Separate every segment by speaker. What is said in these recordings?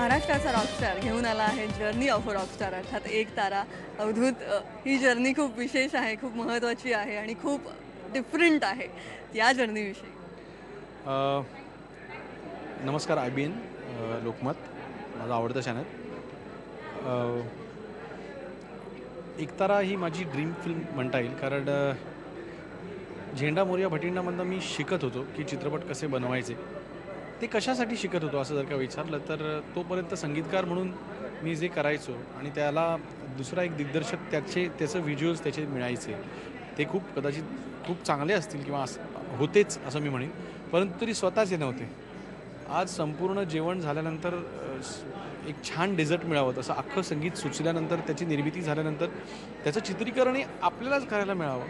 Speaker 1: महाराष्ट्राचा रॉकस्टार घेऊन आला आहे जर्नी ऑफ अ रॉकस्टार अर्थात एक तारा अवधूत. ही जर्नी खूप विशेष आहे, खूप महत्त्वाची आहे आणि खूप डिफरंट आहे. या जर्नीविषयी
Speaker 2: नमस्कार. IBN लोकमत माझं आवडतं चॅनल. एकतारा ही माझी ड्रीम फिल्म म्हणता येईल, कारण झेंडा मोरया भटिंडामधनं मी शिकत होतो की चित्रपट कसे बनवायचे. ते कशासाठी शिकत होतो असं जर का विचारलं तर तोपर्यंत संगीतकार म्हणून मी जे करायचो आणि त्याला दुसरा एक दिग्दर्शक त्याचं व्हिज्युअल्स त्याचे मिळायचे, ते कदाचित खूप चांगले असतील किंवा होतेच असं मी म्हणेन, परंतु तरी स्वतःचे नव्हते. आज संपूर्ण जेवण झाल्यानंतर एक छान डेझर्ट मिळावं, तसं अख्खं संगीत सुचल्यानंतर त्याची निर्मिती झाल्यानंतर त्याचं चित्रीकरणही आपल्यालाच करायला मिळावं.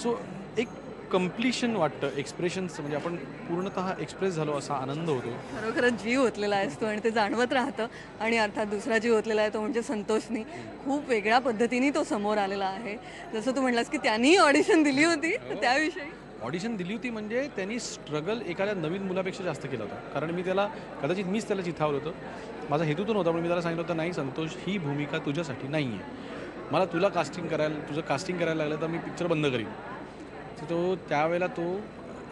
Speaker 2: सो एक कम्प्लिशन वाटतं, एक्सप्रेशन्स म्हणजे आपण पूर्णतः एक्सप्रेस झालो असा आनंद होतो.
Speaker 1: खरोखरच जीव ओतलेला असतो आणि ते जाणवत राहतं. आणि अर्थात दुसरा जीव ओतलेला आहे तो म्हणजे संतोषनी. खूप वेगळ्या पद्धतीने तो समोर आलेला आहे. जसं तू म्हटलास की त्यांनी ऑडिशन दिली होती, तर त्याविषयी
Speaker 2: ऑडिशन दिली होती म्हणजे त्यांनी स्ट्रगल एखाद्या नवीन मुलापेक्षा जास्त केला होता. कारण मीच त्याला चिथावलं होतं. माझा हेतू तो नव्हता, पण मी त्याला सांगितलं होतं, नाही संतोष, ही भूमिका तुझ्यासाठी नाही आहे. मला तुझं कास्टिंग करायला लागलं तर मी पिक्चर बंद करीन. तर त्यावेळेला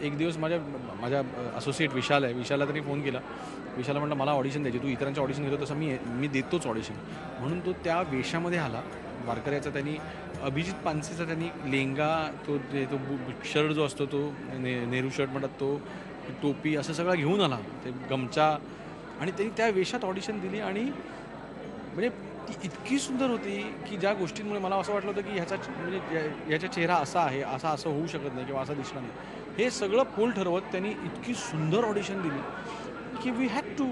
Speaker 2: एक दिवस माझ्या असोसिएट विशालला त्यांनी फोन केला. विशालला म्हटलं, मला ऑडिशन द्यायची, तू इतरांच्या ऑडिशन घेतो तसं मी देतोच ऑडिशन. म्हणून तो त्या वेशामध्ये आला वारकऱ्याचा. त्यांनी अभिजित पानसेचा त्यांनी लेंगा, तो शर्ट जो असतो तो नेहरू शर्ट म्हणतात, तो टोपी असं सगळं घेऊन आला, ते गमचा, आणि त्यांनी त्या वेशात ऑडिशन दिली. आणि म्हणजे ती इतकी सुंदर होती की ज्या गोष्टींमुळे मला असं वाटलं होतं की ह्याचा चेहरा असा आहे, असं होऊ शकत नाही किंवा असा दिसणार नाही. हे सगळं पोल ठरवत त्यांनी इतकी सुंदर ऑडिशन दिली की वी हॅड टू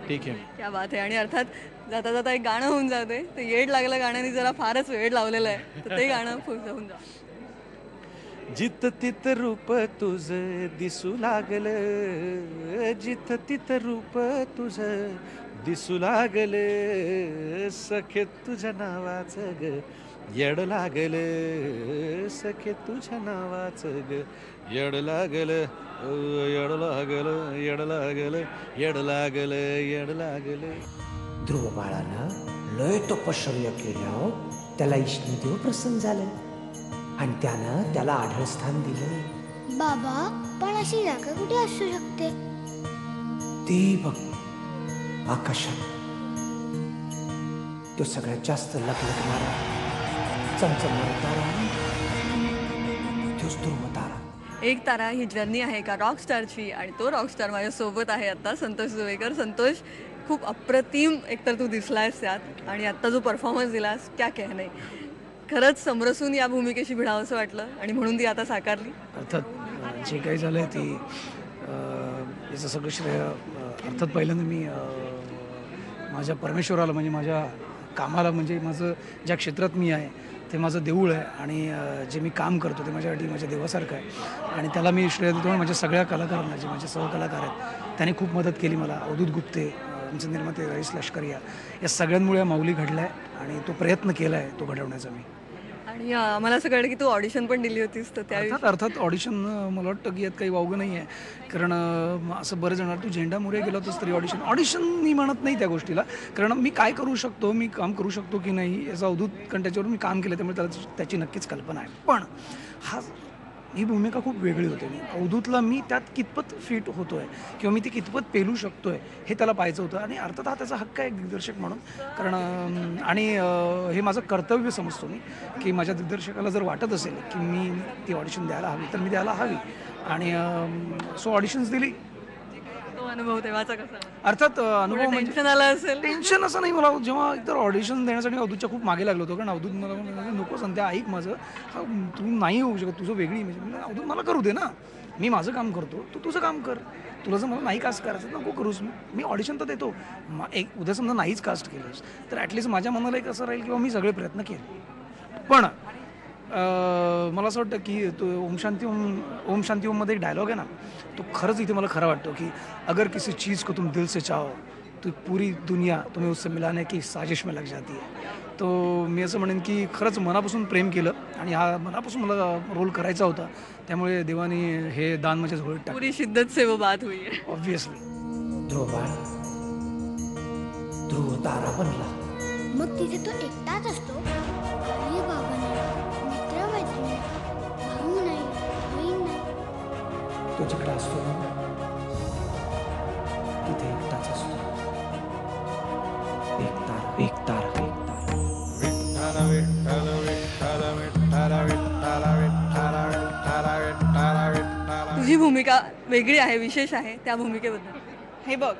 Speaker 2: टेक हिम.
Speaker 1: क्या बात आहे. आणि अर्थात जाता जाता एक गाणं होऊन जाते. ते येड लागलं गाण्याने जरा फारच वेळ लावलेलं आहे, तर ते गाणं होऊन जा.
Speaker 2: जित तित रूप तुझ दिसू लागलं, जित तित रूप तुझ दिसू लागलं, सखे तुझ्या नावाचं ग येड लागलं, सखे तुझ्या नावाचं ग येड लागलं, येड लागलं, येड लागलं, येड लागलं, येड लागलं.
Speaker 3: ध्रुव बाळानं लय तपश्चर्या केल्यावर त्याला इष्णदेव प्रसन्न झालं आणि त्यानं त्याला आढळस्थान दिलं.
Speaker 4: बाबा, पण अशी जागा कुठे असू शकते?
Speaker 3: ते बघ आकाशात, तो सगळ्यात जास्त लखलखणारा चमचमणारा तारा, तोच ध्रुव तारा.
Speaker 1: एक तारा ही जर्नी आहे का रॉकस्टारची, आणि तो रॉकस्टार माझ्यासोबत आहे आता, संतोष जुवेकर. संतोष, खूप अप्रतिम एकतर तू दिसलायस त्यात, आणि आत्ता जो परफॉर्मन्स दिलास, क्या कहणे. खरंच समरसून या भूमिकेशी भिडावं असं वाटलं आणि म्हणून ती आता साकारली.
Speaker 5: अर्थात जे काही झालं आहे ती याचं सगळं श्रेय अर्थात पहिल्यांदा मी माझ्या परमेश्वराला, म्हणजे माझ्या कामाला, म्हणजे माझं ज्या क्षेत्रात मी आहे ते माझं देऊळ आहे, आणि जे मी काम करतो ते माझ्यासाठी माझ्या देवासारखं आहे, आणि त्याला मी श्रेय देतो. आणि माझ्या सगळ्या कलाकारांना, जे माझे सहकलाकार आहेत, त्यांनी खूप मदत केली मला. अवधूत गुप्ते, आमचे निर्माते रईस लष्करिया, या सगळ्यांमुळे माऊली घडला आहे आणि तो प्रयत्न केला आहे तो घडवण्याचा मी.
Speaker 1: आणि मला असं कळलं की तू ऑडिशन पण दिली होतीस, तर त्या
Speaker 5: अर्थात ऑडिशन मला वाटतं की यात काही वावगं नाही आहे. कारण असं बरं जाणार, तू झेंडा मोरया गेला होतास तरी ऑडिशन मी म्हणत नाही त्या गोष्टीला. कारण मी काय करू शकतो, मी काम करू शकतो की नाही याचा अवधूत, कारण त्याच्यावर मी काम केलं, त्यामुळे त्याची नक्कीच कल्पना आहे. पण ही भूमिका खूप वेगळी होते. अवधूतला मी त्यात कितपत फिट होतो आहे किंवा मी ती कितपत पेलू शकतो आहे हे त्याला पाहायचं होतं. आणि अर्थात हा त्याचा हक्क आहे एक दिग्दर्शक म्हणून. कारण आणि हे माझं कर्तव्य समजतो मी, की माझ्या दिग्दर्शकाला जर वाटत असेल की मी ती ऑडिशन द्यायला हवी तर मी द्यायला हवी. आणि सो ऑडिशन्स दिली.
Speaker 1: तो अनुभव तेव्हाचा कसा?
Speaker 5: अर्थात अनुभव म्हणजे
Speaker 1: टेन्शन आलं असेल?
Speaker 5: टेन्शन असं नाही. मला जेव्हा एकतर ऑडिशन देण्यासाठी अवधूतच्या खूप मागे लागलो होतो, कारण अवधूत मला नको संध्या ऐक माझं, तू नाही होऊ शकत, तुझं वेगळी म्हणजे अवधूत मला करू दे ना, मी माझं काम करतो, तू तुझं काम कर. तुला जर मला नाही कास्ट करायचं नको करूस, मी ऑडिशन तर देतो. उद्या समजा नाहीच कास्ट केलंस तर ॲटलिस्ट माझ्या मनाला एक असं राहील किंवा मी सगळे प्रयत्न केले. पण मला असं वाटतं की तो ओम शांती ओममध्ये एक डायलॉग आहे ना, तो खरंच इथे मला खरं वाटतो की अगर किसी चीज़ को तुम दिल से चाहो तो पूरी दुनिया तुम्हें उससे मिलाने की साजिश में लग जाती है. तो मी असं म्हणेन की खरंच मनापासून प्रेम केलं आणि हा मनापासून मला रोल करायचा होता, त्यामुळे देवाने हे दान माझ्या झोळीत टाकलं.
Speaker 1: पुरी शिद्दत से वो बात हुई है.
Speaker 5: ऑब्व्हियसली.
Speaker 3: ध्रुव बाळ, ध्रुव तारा बनला.
Speaker 4: मग तिथे तो एकटाच असतो. आई बाबा नाही, मित्र मैत्रिणी, भाऊ नाही, बहीण नाही.
Speaker 3: तो जिकडे असतो ना तिथे एकटाच असतो. एक तारा, एक तारा, एक तारा.
Speaker 1: तुझी भूमिका वेगळी आहे, विशेष आहे, त्या भूमिकेबद्दल.
Speaker 6: हे बघ,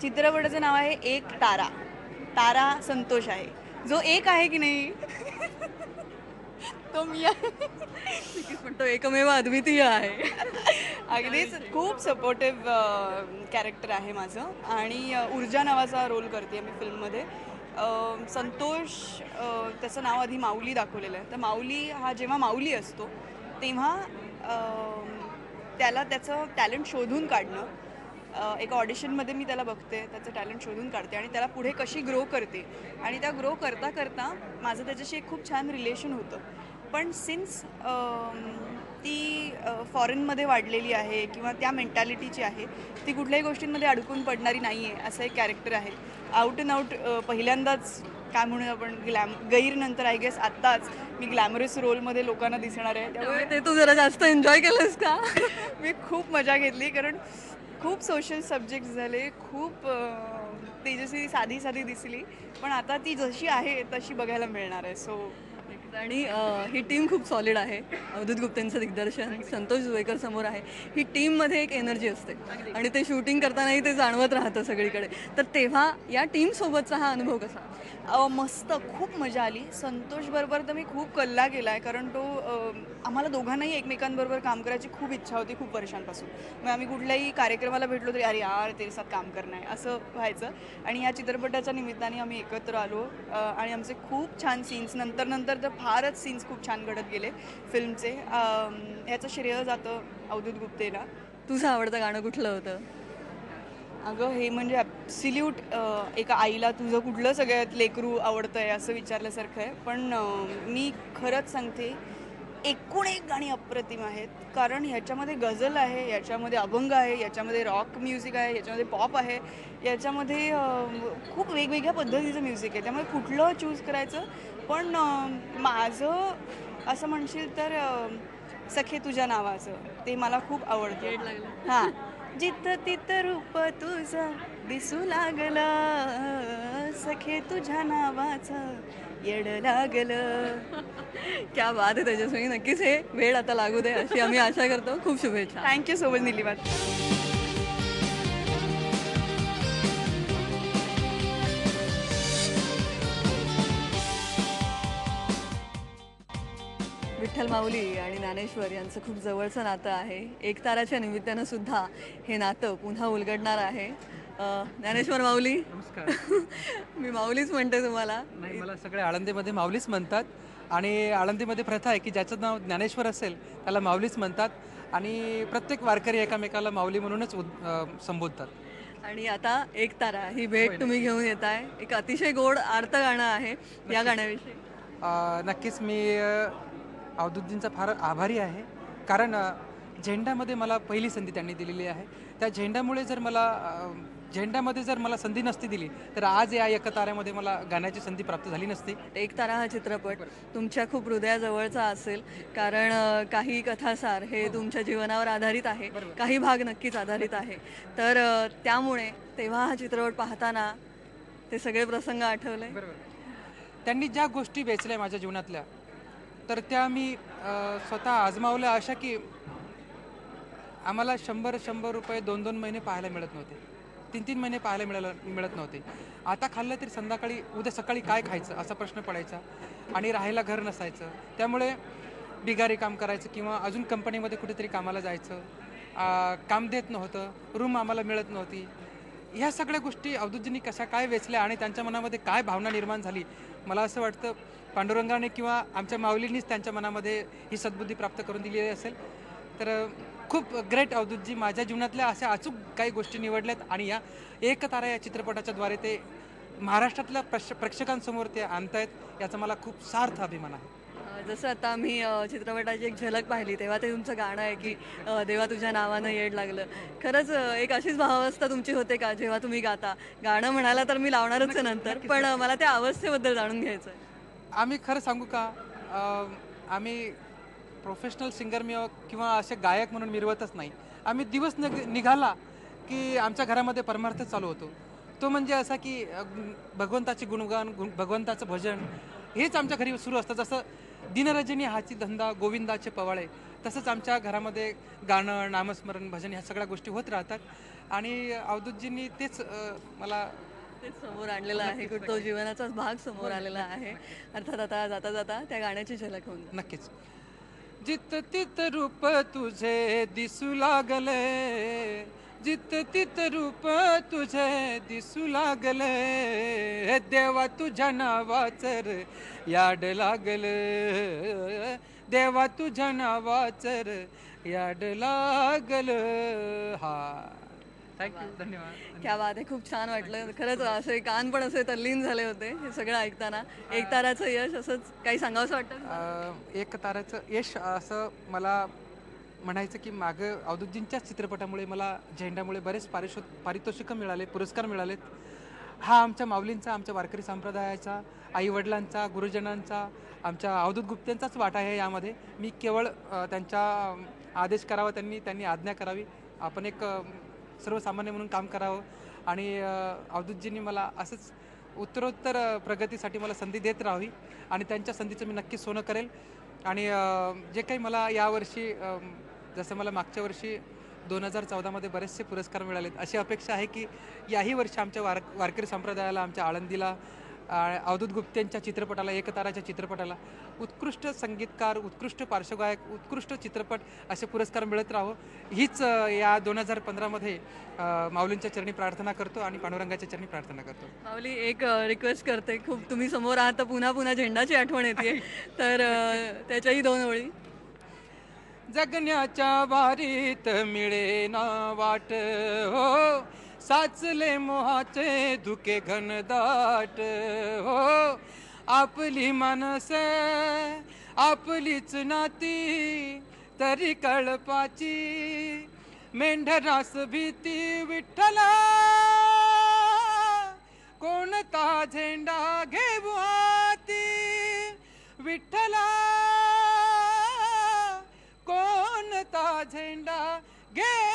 Speaker 6: चित्रपटाचं नाव आहे एक तारा. तारा संतोष आहे. जो एक आहे की नाही तो मी आहे.
Speaker 1: पण तो एकमेव अद्वितीय आहे.
Speaker 6: अगदीच खूप सपोर्टिव्ह कॅरेक्टर आहे माझं. आणि ऊर्जा नावाचा रोल करते मी फिल्ममध्ये. संतोष त्याचं नाव आधी माऊली दाखवलेलं आहे. तर माऊली हा जेव्हा माऊली असतो तेव्हा त्याला त्याचं टॅलेंट शोधून काढणं, एका ऑडिशनमध्ये मी त्याला बघते, त्याचं टॅलेंट शोधून काढते आणि त्याला पुढे कशी ग्रो करते. आणि त्या ग्रो करता करता माझं त्याच्याशी एक खूप छान रिलेशन होतं. पण सिन्स ती फॉरेनमध्ये वाढलेली आहे किंवा त्या मेंटॅलिटीची आहे, ती कुठल्याही गोष्टींमध्ये अडकून पडणारी नाही आहे, असं एक कॅरेक्टर आहे. आउट अँड आउट पहिल्यांदाच काय म्हणूया आपण गैरनंतर आय गेस आत्ताच मी ग्लॅमरस रोलमध्ये लोकांना दिसणार आहे.
Speaker 1: त्यामुळे ते तू जरा जास्त एन्जॉय केलंस का?
Speaker 6: मी खूप मजा घेतली, कारण खूप सोशल सब्जेक्ट झाले, खूप तेजस्वी साधी साधी दिसली, पण आता ती जशी आहे तशी बघायला मिळणार आहे. सो
Speaker 1: आणि ही टीम खूप सॉलिड आहे. अवधूत गुप्तेंचं दिग्दर्शन, संतोष जुवेकर समोर आहे. ही टीममध्ये एक एनर्जी असते आणि ते शूटिंग करतानाही ते जाणवत राहतं सगळीकडे. तर तेव्हा या टीमसोबतचा हा अनुभव कसा?
Speaker 6: मस्त, खूप मजा आली. संतोषबरोबर तर मी खूप कल्ला केला आहे, कारण तो आम्हाला दोघांनाही एकमेकांबरोबर काम करायची खूप इच्छा होती खूप वर्षांपासून. मग आम्ही कुठल्याही कार्यक्रमाला भेटलो तरी अरे यार तेरे साथ काम करणं आहे असं व्हायचं. आणि या चित्रपटाच्या निमित्ताने आम्ही एकत्र आलो आणि आमचे खूप छान सीन्स नंतर तर फारच सीन्स खूप छान घडत गेले फिल्मचे. याचं श्रेय जातं अवधूत गुप्तेला.
Speaker 1: तुझं आवडतं गाणं कुठलं होतं?
Speaker 6: अगं हे म्हणजे ॲब्सल्यूट एका आईला तुझं कुठलं सगळ्यात लेकरू आवडतं आहे असं विचारल्यासारखं आहे. पण मी खरंच सांगते, एकूण एक गाणी अप्रतिम आहेत. कारण ह्याच्यामध्ये गझल आहे, याच्यामध्ये अभंग आहे, याच्यामध्ये रॉक म्युझिक आहे, याच्यामध्ये पॉप आहे, याच्यामध्ये खूप वेगवेगळ्या पद्धतीचं म्युझिक आहे. त्यामुळे कुठलं चूज करायचं. पण माझं असं म्हणशील तर सखे तुझ्या नावाचं ते मला खूप आवडतं. हां, जिथं तिथं रूप तुझं दिसू लागलं, सखे तुझ्या नावाचं येड लागलं.
Speaker 1: क्या बात आहे तेजस्वी. नक्कीच हे वेळ आता लागू दे अशी आम्ही आशा करतो. खूप शुभेच्छा.
Speaker 6: Thank you so much Nilima.
Speaker 1: Vitthal Mauli आणि ज्ञानेश्वर यांचं खूप जवळचं नातं आहे. एक ताराच्या निमित्तानं सुद्धा हे नातं पुन्हा उलगडणार आहे. ज्ञानेश्वर माऊली,
Speaker 7: नमस्कार.
Speaker 1: मी माऊलीच म्हणते तुम्हाला.
Speaker 7: नाही, मला सगळे आळंदीमध्ये माऊलीच म्हणतात. आणि आळंदीमध्ये प्रथा आहे की ज्याचं नाव ज्ञानेश्वर असेल त्याला माऊलीच म्हणतात. आणि प्रत्येक वारकरी एकामेकाला माऊली म्हणूनच संबोधतात.
Speaker 1: आणि आता एक तारा ही भेट तुम्ही घेऊन येताय. एक अतिशय गोड आर्त गाणं आहे. या गाण्याविषयी
Speaker 7: नक्कीच मी अवधूतजींचा फार आभारी आहे. कारण झेंड्यामध्ये मला पहिली संधी त्यांनी दिलेली आहे. त्या झेंड्यामध्ये जर मला संधी नसती दिली तर आज या एका ताऱ्यामध्ये मला गाण्याची संधी प्राप्त झाली नसती.
Speaker 1: एक तारा हा चित्रपट तुमच्या खूप हृदयाजवळचा असेल, कारण काही कथासार हे तुमच्या जीवनावर आधारित आहे, काही भाग नक्कीच आधारित आहे. तर त्यामुळे तेव्हा हा चित्रपट पाहताना ते सगळे प्रसंग आठवले.
Speaker 7: त्यांनी ज्या गोष्टी वेचल्या माझ्या जीवनातल्या तर त्या मी स्वतः आजमावल्या. अशा की आम्हाला 100 रुपये 2 महिने पाहायला मिळत नव्हते, 3 महिने पाहायला मिळत नव्हते. आता खाल्लं तरी उद्या सकाळी काय खायचं असा प्रश्न पडायचा. आणि राहायला घर नसायचं, त्यामुळे बिगारी काम करायचं किंवा अजून कंपनीमध्ये कुठेतरी कामाला जायचं. काम देत नव्हतं, रूम आम्हाला मिळत नव्हती. ह्या सगळ्या गोष्टी अवधूतजींनी कशा काय वेचल्या आणि त्यांच्या मनामध्ये काय भावना निर्माण झाली. मला असं वाटतं पांडुरंगाने किंवा आमच्या माऊलींनीच त्यांच्या मनामध्ये ही सद्बुद्धी प्राप्त करून दिलेली असेल. तर खूप ग्रेट अवधूतजी. माझ्या जीवनातल्या अशा अचूक काही गोष्टी निवडल्यात आणि या एक तारा या चित्रपटाच्या द्वारे ते महाराष्ट्रातल्या प्रेक्षकांसमोर ते आणतायत, याचा मला खूप सार्थ अभिमान आहे.
Speaker 1: जसं आता आम्ही चित्रपटाची एक झलक पाहिली तेव्हा ते तुमचं गाणं आहे की देवा तुझ्या नावानं येड लागलं. खरंच एक अशीच भावावस्था तुमची होते का जेव्हा तुम्ही गाता? गाणं म्हणाला तर मी लावणारच आहे नंतर, पण मला त्या अवस्थेबद्दल जाणून घ्यायचं आहे.
Speaker 7: आम्ही खरं सांगू का, आम्ही प्रोफेशनल सिंगर किंवा असे गायक म्हणून मिरवतच नाही. आम्ही दिवस निघाला की आमच्या घरामध्ये परमार्थ चालू होतो. तो म्हणजे असा की भगवंताचे गुणगान, भगवंताचं भजन हेच आमच्या घरी सुरू असतं. जसं दिनरजनी हाची धंदा गोविंदाचे पवाळे, तसंच आमच्या घरामध्ये गाणं, नामस्मरण, भजन ह्या सगळ्या गोष्टी होत राहतात. आणि अवधूतजींनी तेच मला
Speaker 1: तेच समोर आणलेलं आहे, तो जीवनाचाच भाग समोर आलेला आहे. अर्थात आता जाता जाता त्या गाण्याची झलक होऊन
Speaker 7: नक्कीच. जित तित रूप तुझे दिसू लागले, जित तित रूप तुझे दिसू लागले, देवा तुझ्या नावाचर याड लागले, देवा तुझ्या नावाचर याड लागलं. हा, थँक्यू, धन्यवाद.
Speaker 1: क्या बात आहे. खूप छान वाटलं खरंच. असे कान पण असे तल्लीन झाले होते हे सगळं ऐकताना. एक ताराचं यश असंच काही सांगावंसं वाटतं?
Speaker 7: एक ताराचं यश असं मला म्हणायचं की मागं अवधूतजींच्याच चित्रपटामुळे मला झेंड्यामुळे बरेच पारितोषिकं मिळाले, पुरस्कार मिळालेत. हा आमच्या माऊलींचा, आमच्या वारकरी संप्रदायाचा, आईवडिलांचा, गुरुजनांचा, आमच्या अवधूत गुप्तेंचाच वाटा आहे यामध्ये. मी केवळ त्यांचा आदेश करावा, त्यांनी आज्ञा करावी, आपण एक सर्वसामान्य म्हणून काम करावं. आणि अवधूतजींनी मला असंच उत्तरोत्तर प्रगतीसाठी मला संधी देत राहावी आणि त्यांच्या संधीचं मी नक्की सोनं करेल. आणि जे काही मला यावर्षी जसं मला मागच्या वर्षी 2014मध्ये बरेचसे पुरस्कार मिळालेत, अशी अपेक्षा आहे की याही वर्षी आमच्या वारकरी संप्रदायाला, आमच्या आळंदीला, अवधूत गुप्तेंच्या चित्रपटाला, एकताराच्या चित्रपटाला उत्कृष्ट संगीतकार, उत्कृष्ट पार्श्वगायक, उत्कृष्ट चित्रपट असे पुरस्कार मिळत राहो, हीच या 2015मध्ये माऊलींच्या चरणी प्रार्थना करतो आणि पांडुरंगाच्या चरणी प्रार्थना करतो.
Speaker 1: माऊली, एक रिक्वेस्ट करते. खूप तुम्ही समोर आहात तर पुन्हा पुन्हा झेंडाची आठवण येते, तर त्याच्याही 2 ओळी.
Speaker 7: जगण्याच्या वारीत मिळेना वाट, हो साचले मोहाचे धुके घनदाट, हो आपली मानसे आपलीच नाती तरी कळपाची, मेंढरास भीती विठ्ठला कोणता झेंडा घेऊ हाती, विठ्ठला कोणता झेंडा घे